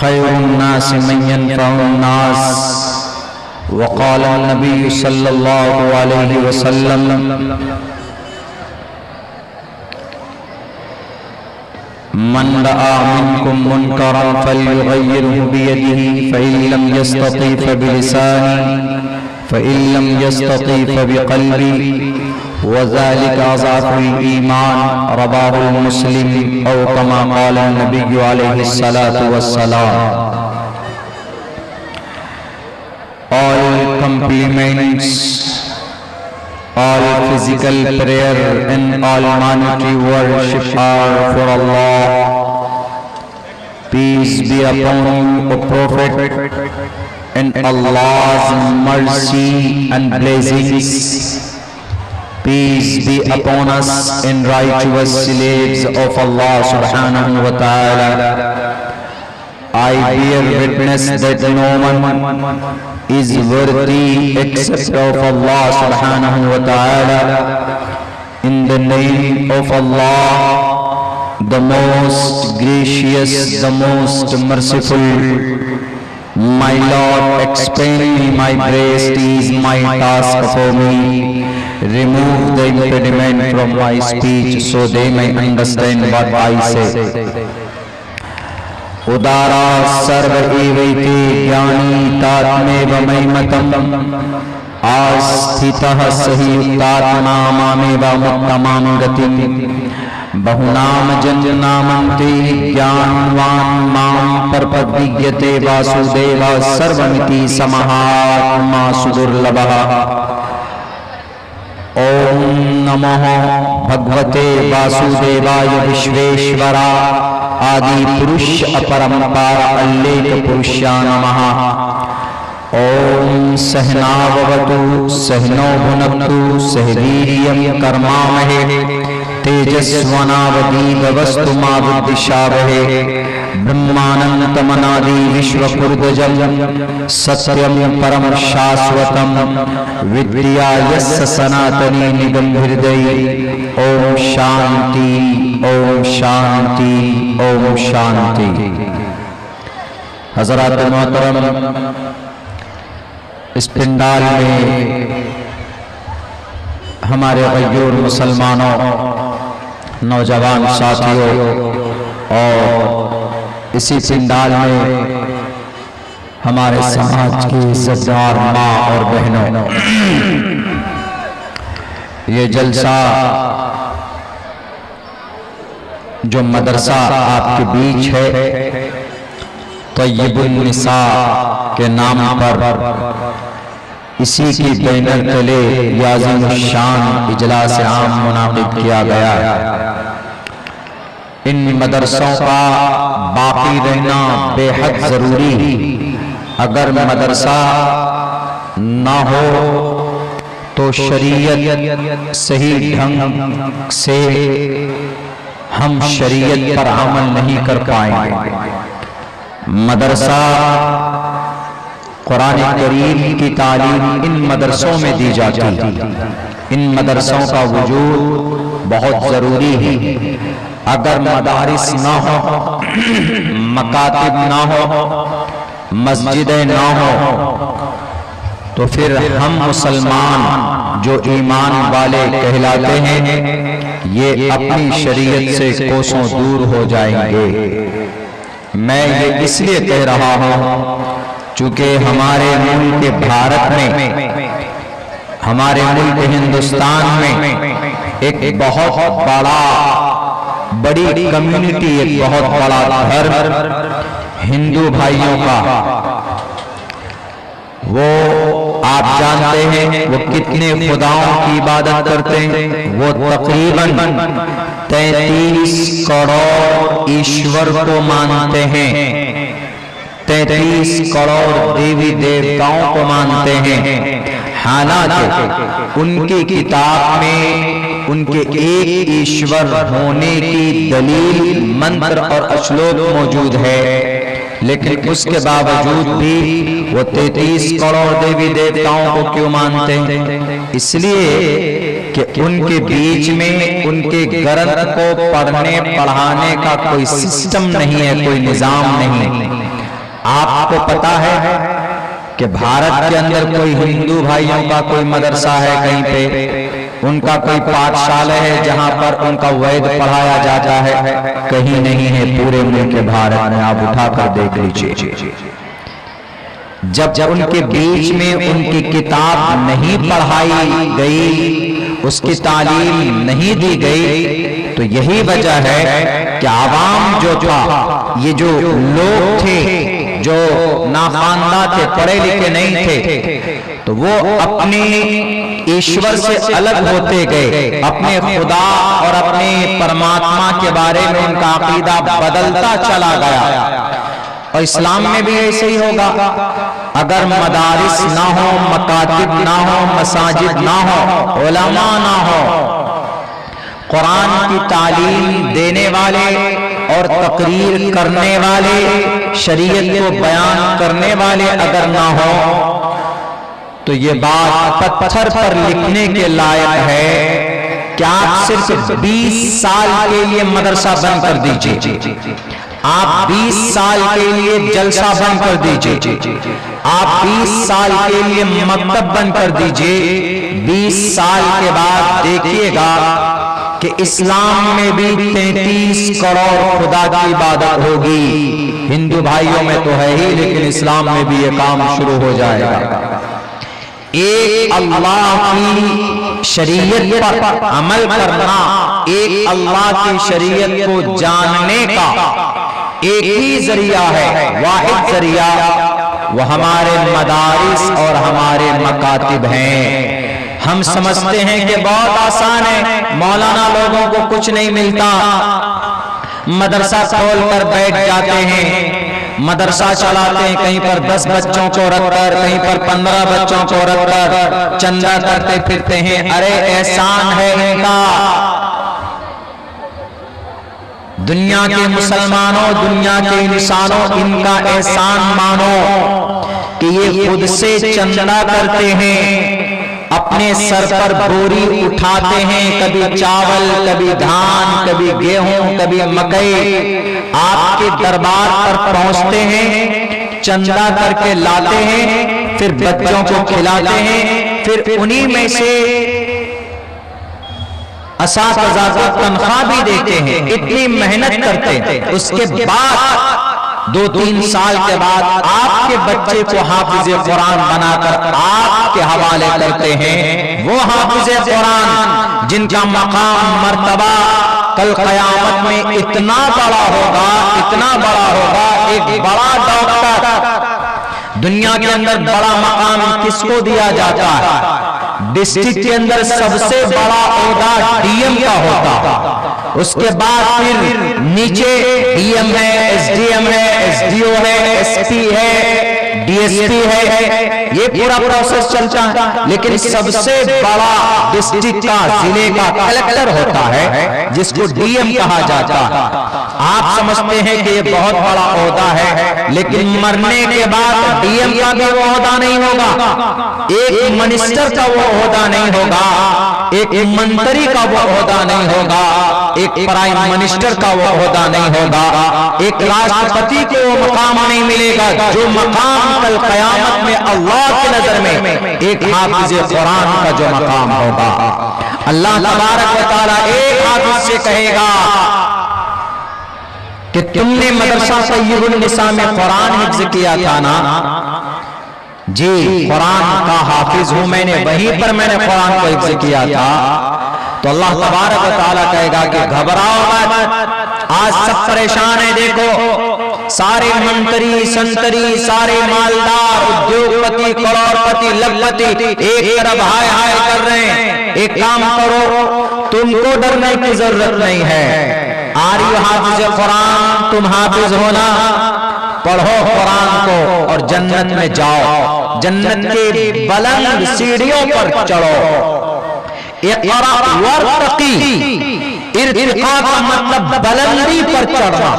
खैरुन्नास मन यनफ़उन्नास वक़ाल नबी सल्लल्लाहु अलैहि वसल्लम मन रआ मिनकुम मुनकरन फल्युग़य्यिरहु बियदिही फ़इन लम यस्तति फ़बिलिसानिही फ़इन लम यस्तति फ़बिक़ल्बी वज़ालिका अज़अफ़ुल ईमान रवाहुल मुस्लिम औ कमा क़ाल नबी अलैहिस्सलातु वस्सलाम। All compliments, all physical prayer and all monetary worship are for Allah. Peace be upon you, O Prophet, and Allah's mercy and blessings. Peace be upon us and righteous slaves of Allah subhanahu wa ta'ala. I bear witness that no one is worthy except of Allah subhanahu wa ta'ala. In the name of Allah, the most gracious, the most merciful. My Lord, expand me my breast is my task for me. Remove the impediment from my speech so they may understand what I say. उदारा सर्व एवैते ज्ञानी तात्मेव मयिमतम् आस्थितः सहियुक्तात्मा मामेव मुत्तमां गतिम् बहुनाम जन्मनामन्ते ज्ञानवान् मां परपद्विज्ञते वासुदेव सर्वमिति समहात्मा सुदुर्लभः। ओम नमः भगवते वासुदेवाय विश्वेश्वरा आदि पुरुष अपरंपार अल्लेख पुरुषाय नमः। ओम सहनाववतु सहनो भुनक्तु सह वीर्यं कर्मामहे तेजस्वनावधीतमस्तु मा विद्विषावहे। ब्रह्मानंदमनादि विश्वपूर्वजं सत्यं परम शाश्वतं विद्या यस्य सनातनी निगम हृदये। ओम शांति ओम शांति ओम शांति। हज़रात मोहतरम, इस पंडाल में हमारे गयूर मुसलमानों, नौजवान साथियों और इसी पंडाल में हमारे समाज की इज़्ज़तदार माँ और बहनों, ये जलसा जो मदरसा आपके बीच है तय्यबुन निसा के नाम पर इसी की बैनर तले याज़िम शान इजलास आम मुनाक़िद किया गया। इन मदरसों का बाकी रहना बेहद जरूरी। अगर मदरसा ना हो तो शरीयत सही ढंग से हम शरीयत पर अमल नहीं कर पाएंगे। मदरसा कुरान करीम की तालीम इन मदरसों में दी जाती है। इन मदरसों का वजूद बहुत जरूरी है। अगर मदारिस ना हो, मकातिब ना हो, मस्जिदें ना हो तो फिर हम मुसलमान जो ईमान वाले कहलाते हैं ये अपनी शरीयत से कोसों दूर हो जाएंगे। मैं ये इसलिए कह रहा हूँ चूंकि हमारे मुल्क भारत में, हमारे मुल्क हिंदुस्तान में एक बहुत बड़ी कम्युनिटी, एक बहुत बड़ा धर्म हिंदू भाइयों का, वो आप जानते हैं वो कितने खुदाओं की इबादत करते हैं। वो तकरीबन 33 करोड़ ईश्वर को मानते हैं, 33 करोड़ देवी देवताओं को मानते हैं। हालांकि उनकी किताब में उनके एक ईश्वर होने की दलील, मंत्र और श्लोक मौजूद है, लेकिन उसके बावजूद भी वो 33 करोड़ देवी देवताओं को क्यों मानते हैं? इसलिए कि उनके बीच में उनके ग्रंथ को पढ़ने पढ़ाने का कोई सिस्टम नहीं है, कोई निजाम नहीं। आपको पता है कि भारत के अंदर कोई हिंदू भाइयों का कोई मदरसा है, कहीं पे उनका कोई पाठशाला है जहां पर उनका वैद पढ़ाया जाता है? कहीं नहीं है पूरे मुल्क भारत में। आप उठाकर देख लीजिए। जब उनके बीच में उनकी किताब नहीं पढ़ाई गई, उसकी तालीम नहीं दी गई, तो यही वजह है कि आवाम जो था, ये जो लोग थे जो नाखानदा थे, पढ़े लिखे नहीं थे, तो वो अपने ईश्वर से अलग होते गए। अपने खुदा और अपने परमात्मा के बारे में उनका अकीदा बदलता चला गया। और इस्लाम में भी ऐसे ही होगा। अगर मदारिस ना हो, मकातिब ना हो, मसाजिद ना हो, उलमा ना हो, कुरान की तालीम देने वाले और तकरीर करने वाले, शरीयत को बयान करने वाले अगर ना हो, तो ये बात पत्थर पर लिखने के लायक है कि आप सिर्फ 20 साल के लिए मदरसा बंद कर दीजिए, आप 20 साल के लिए जलसा बंद कर दीजिए, आप 20 साल के लिए मकतब बंद कर दीजिए। 20 साल के बाद देखिएगा कि इस्लाम में भी 33 करोड़ खुदा की इबादत होगी। हिंदू भाइयों में तो है ही, लेकिन इस्लाम में भी ये काम शुरू हो जाएगा। एक अल्लाह की शरीयत पर अमल करना, एक अल्लाह की शरीयत को जानने का एक ही जरिया है, वाहिद जरिया, वो हमारे मदारिस और हमारे मकातिब हैं। हम समझते हैं कि बहुत आसान है, मौलाना लोगों को कुछ नहीं मिलता, मदरसा खोल कर बैठ जाते हैं, मदरसा चलाते हैं, कहीं पर 10 बच्चों को रखकर, कहीं पर 15 बच्चों को रखकर चंदा करते फिरते हैं। अरे एहसान है इनका। दुनिया के मुसलमानों, दुनिया के इंसानों, इनका एहसान मानो कि ये खुद से चंदा करते हैं, अपने सर पर बोरी उठाते हैं, कभी चावल, कभी धान, कभी गेहूं, कभी मकई, आपके दरबार पर पहुंचते हैं, चंदा करके लाते हैं, फिर बच्चों को खिलाते हैं, फिर उन्हीं में से असातिज़ा को तनख्वाह भी देते हैं। इतनी मेहनत करते हैं, उसके बाद 2-3 साल के बाद आपके बच्चे को हाफिज़े कुरान बनाकर आपके हवाले करते हैं। वो हाफिज़े कुरान जिनका मकाम मर्तबा कल क़यामत में इतना बड़ा होगा, इतना बड़ा होगा। एक बड़ा डॉक्टर, दुनिया के अंदर बड़ा मकाम किसको दिया जाता है? डिस्ट्रिक्ट के अंदर सबसे बड़ा ओहदा डीएम का होता, उसके बाद फिर नीचे डीएम है, एसडीएम है, एसडीओ है, एसपी है, डीएसपी है, ये पूरा प्रोसेस चलता है। लेकिन सबसे बड़ा डिस्ट्रिक्ट का, जिले का कलेक्टर होता है, जिसको डीएम कहा जाता है। आप समझते हैं कि ये बहुत बड़ा ओहदा है, लेकिन मरने के बाद डीएम का भी वो ओहदा नहीं होगा, एक मिनिस्टर का वो ओहदा नहीं होगा, एक मंत्री का वो ओहदा नहीं होगा, एक प्राइम मिनिस्टर का वो ओहदा नहीं होगा, एक राष्ट्रपति को वो मकाम नहीं मिलेगा जो मकाम कल क़यामत में अल्लाह की नजर में एक हाफिज़े कुरान का जो मकाम होगा। अल्लाह तबारक व तआला एक हाफिज़ से कहेगा कि तुमने मदरसा सय्यदुन निसा में कुरान हिफ्ज़ किया था ना? जी, कुरान का हाफिज हूं मैंने, वहीं पर मैंने कुरान को हिफ्ज़ किया था। तो अल्लाह तबारक व तआला कहेगा कि घबराओ मत, आज सब परेशान है। देखो, सारे मंत्री संतरी, सारे मालदार, उद्योगपति, करोड़पति, लखपति एक तरफ हाय हाय कर रहे हैं। एक काम करो, तुमको डरने की जरूरत नहीं है। आर यू हाफिज़ कुरान? तुम हाफिज हो ना? पढ़ो कुरान को और जन्नत में जाओ, जन्नत के बुलंद सीढ़ियों पर चढ़ो। इक़रा वर्तक़ी, इर्तिक़ा का मतलब बुलंदी पर चढ़ना,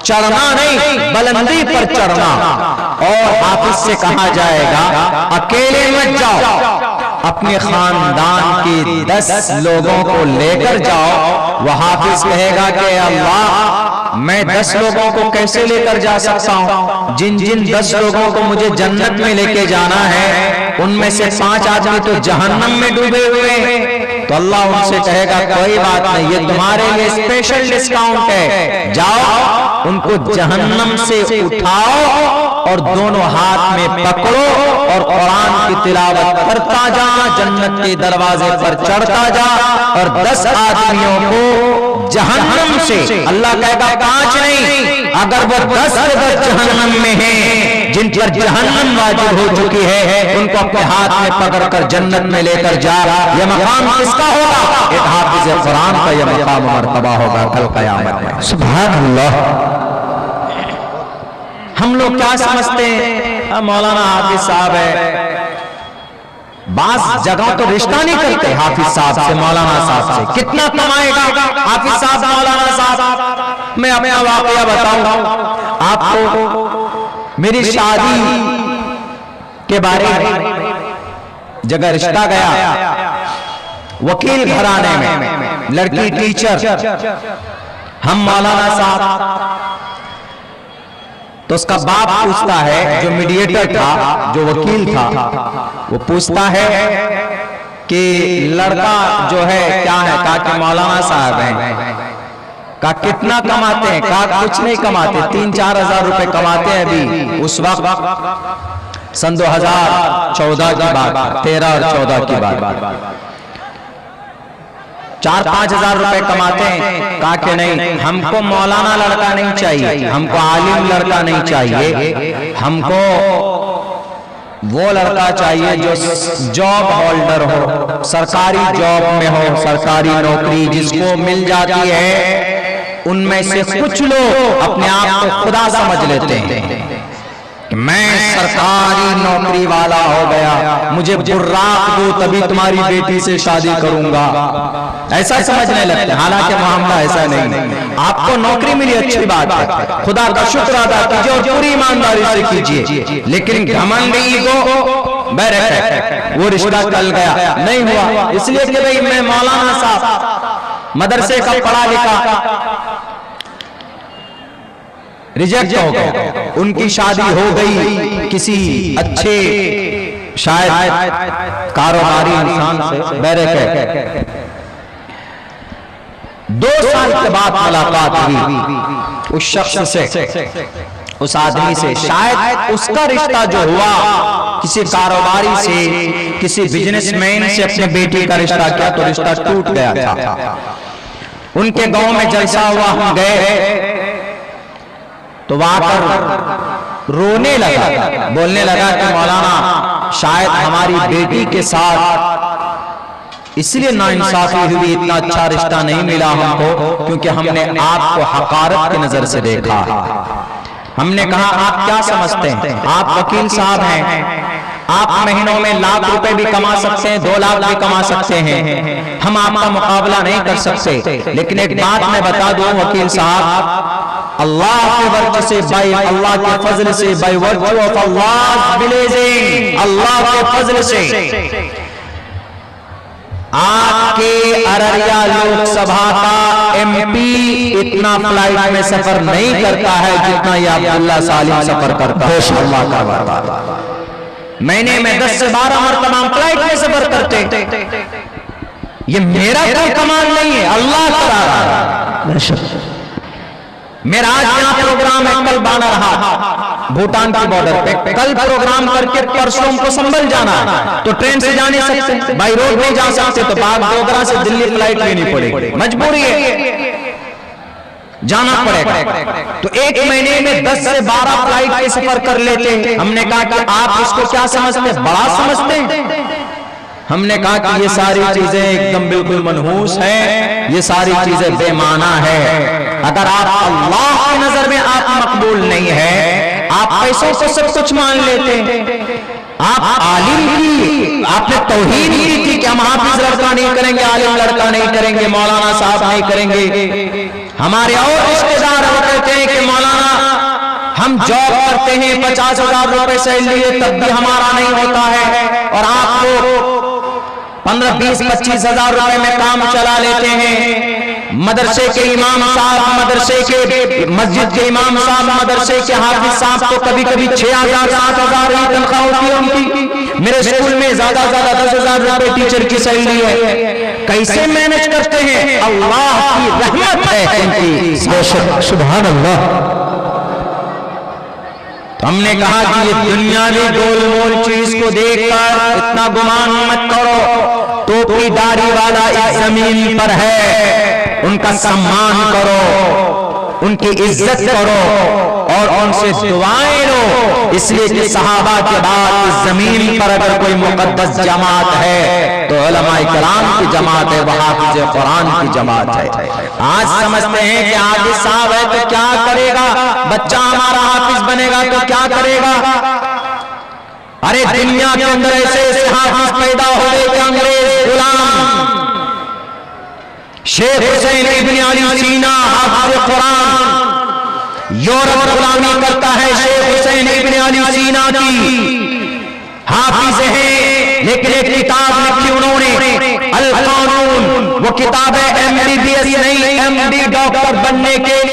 चढ़ना नहीं, बुलंदी पर चढ़ना। और हाफिज से कहा जाएगा अकेले मत जाओ, अपने खानदान के 10 लोगों को लेकर जाओ, वह हाफिज कहेगा कि अल्लाह मैं 10 लोगों को कैसे लेकर जा सकता हूं? जिन जिन 10 लोगों को मुझे जन्नत में लेके जाना है उनमें से 5 आदमी तो जहन्नम में डूबे हुए हैं। तो अल्लाह उनसे कहेगा कोई बात नहीं, ये तुम्हारे लिए स्पेशल डिस्काउंट है, जाओ उनको जहन्नम से उठाओ और दोनों हाथ में पकड़ो और कुरान की तिलावत करता जा, जन्नत के दरवाजे पर चढ़ता जा, और 10 आदमियों को जहन्नम से, अल्लाह कहेगा 5 नहीं, अगर वो 10 जहन्नम में हैं जिन पर जहन्नम वाजिब हो चुकी है, उनको अपने हाथ में पकड़कर जन्नत में लेकर जा। यह मकाम किसका होगा? एक हाफिज कुरान का यह मकाम मर्तबा होगा कल क़यामत में। सुभान अल्लाह। हम लोग क्या समझते हैं, मौलाना हाफिज साहब है, बास जगह तो रिश्ता नहीं करते हाफिज साहब से, मौलाना साहब से, कितना कमाएगा हाफिज साहब, मौलाना साहब। मैं अपना वाकया बताऊं आपको, मेरी शादी के बारे में जगह रिश्ता गया, वकील घराने में, लड़की टीचर, हम मौलाना साहब, तो उसका बाप पूछता है, जो मीडिएटर था, जो वकील था, वो पूछता है कि लड़का जो है क्या है? कहा कि मौलाना साहब हैं। कहा कितना कमाते हैं? कहा कुछ नहीं कमाते, 3-4 हजार रुपए कमाते हैं अभी। उस वक्त सन 2014 की बात, 13 और 14 की बात, 4-5 हजार रुपए कमाते हैं। कहा कि नहीं, हमको मौलाना लड़का नहीं चाहिए, हमको आलिम लड़का नहीं चाहिए, हमको वो लड़का चाहिए जो जॉब होल्डर हो, सरकारी जॉब में हो, सरकारी नौकरी जिसको मिल जाती है। उनमें से कुछ लोग अपने आप को खुदा समझ लेते हैं कि मैं सरकारी नौकरी वाला हो गया, मुझे बुर्राक दो तभी तुम्हारी बेटी से शादी करूंगा, ऐसा समझने लगते हैं। हालांकि मामला ऐसा नहीं, आपको नौकरी मिली अच्छी बात है, खुदा का शुक्र अदा कीजिए और पूरी ईमानदारी से कीजिए, लेकिन घमंड ईगो बैरक है, वो रिश्ता टल गया, नहीं हुआ, इसलिए कि भाई मैं मौलाना साहब मदरसे का पढ़ा लिखा, रिजेक्ट हो गए। उनकी शादी हो गई किसी अच्छे शायद कारोबारी इंसान से, बैरक है। 2 साल के बाद मुलाकात हुई उस शख्स से, उस आदमी से, शायद उसका रिश्ता जो हुआ किसी कारोबारी से, किसी बिजनेसमैन से अपने बेटी का रिश्ता किया, तो रिश्ता टूट गया था। उनके गांव में जलसा हुआ, हम गए तो वहां पर रोने लगा, बोलने लगा कि मौलाना शायद हमारी बेटी के साथ इसलिए नाइंसाफी हुई, इतना अच्छा रिश्ता नहीं मिला हमको, क्योंकि हमने आपको हकारत की नजर से देखा। हमने कहा आप क्या समझते हैं, आप वकील साहब हैं, आप महीनों में लाख रुपए भी कमा सकते हैं, 2 लाख भी कमा सकते हैं, हम आपका मुकाबला नहीं कर सकते। लेकिन एक बात मैं बता दूं वकील साहब, अल्लाह के वर्च से, बाय अल्लाह के फजल से, बाय वर्च ऑफ अल्लाह ब्लेजिंग, अल्लाह के फजल से आपके अररिया लोकसभा का एमपी इतना फ्लाइट में सफर नहीं करता है जितना ये अब्दुल्ला सालिम सफर करता है। अल्लाह का वादा, महीने में 10 से 12 मरतबा फ्लाइट में सफर करते। ये मेरा कोई कमाल नहीं है, अल्लाह करा रहा है। मेरा आज यहाँ प्रोग्राम है, कल बाना रहा भूटान की बॉर्डर पे, कल प्रोग्राम करके परसों को संभल जाना है, तो ट्रेन से जा नहीं सकते, बाई रोड नहीं जा सकते, तो बागडोगरा से दिल्ली फ्लाइट लेनी पड़ेगी, मजबूरी है, जाना पड़ेगा। तो एक महीने में 10 से 12 फ्लाइट के सफर कर लेते हैं। हमने कहा कि आप इसको क्या समझते हैं, बड़ा समझते हैं? हमने कहा कि ये सारी चीजें एकदम बिल्कुल मनहूस है, ये सारी चीजें बेमाना है। अगर आप अल्लाह की नजर में आप मकबूल नहीं है, आप पैसों से सब कुछ मान लेते हैं, आप आलिम की आपने तौहीद की थी कि हम हाफिज लड़का नहीं करेंगे, आलिम लड़का नहीं करेंगे, मौलाना साहब नहीं करेंगे। हमारे और रिश्तेदार वो कहते हैं कि मौलाना हम जॉब करते हैं, 50,000 रुपए सैलरी है, तब भी हमारा नहीं होता है, और आप लोग 15-20-25 हजार रुपए में काम चला लेते हैं। मदरसे के इमाम साहब, मदरसे के मस्जिद के इमाम साहब, मदरसे के हाफिज साहब तो कभी कभी 6,000-7,000 ही तनख्वाह होती है उनकी। मेरे स्कूल में ज्यादा 10,000 रुपए टीचर की सैलरी है। कैसे मैनेज करते हैं? अल्लाह की रहमत है उनकी। सुभान अल्लाह। तो हमने कहा कि ये दुनियावी गोलमोल चीज को देखकर इतना गुमान मत करो। टोपी दाढ़ी वाला इस जमीन पर है, उनका सम्मान करो, उनकी इज्जत करो और उनसे दुआएं लो, इसलिए कि सहाबा के बाद इस जमीन पर अगर कोई मुकद्दस जमात है तो उलमा इकराम की जमात है, वह हाफिज कुरान की जमात है। आज समझते हैं कि हाफिज साहब है तो क्या करेगा, बच्चा हमारा हाफिज बनेगा तो क्या करेगा। अरे दुनिया के अंदर ऐसे ऐसे हाफिज पैदा हो गए कि अंग्रेज गुलाम। शेख हुसैन इब्न अली सीना हाफिज कुरान, यूरोप गुलामी करता है शेख हुसैन इब्न अली सीना की, हाफिज है, लेकिन एक किताब लिखी उन्होंने अल कानून। वो किताब है MBBS नहीं, MD डॉक्टर बनने के